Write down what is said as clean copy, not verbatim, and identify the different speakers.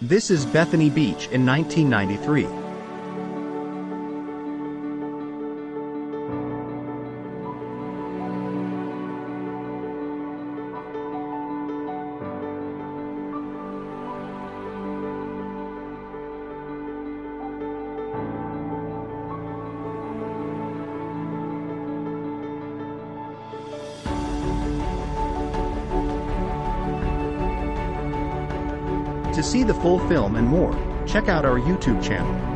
Speaker 1: This is Bethany Beach in 1993. To see the full film and more, check out our YouTube channel.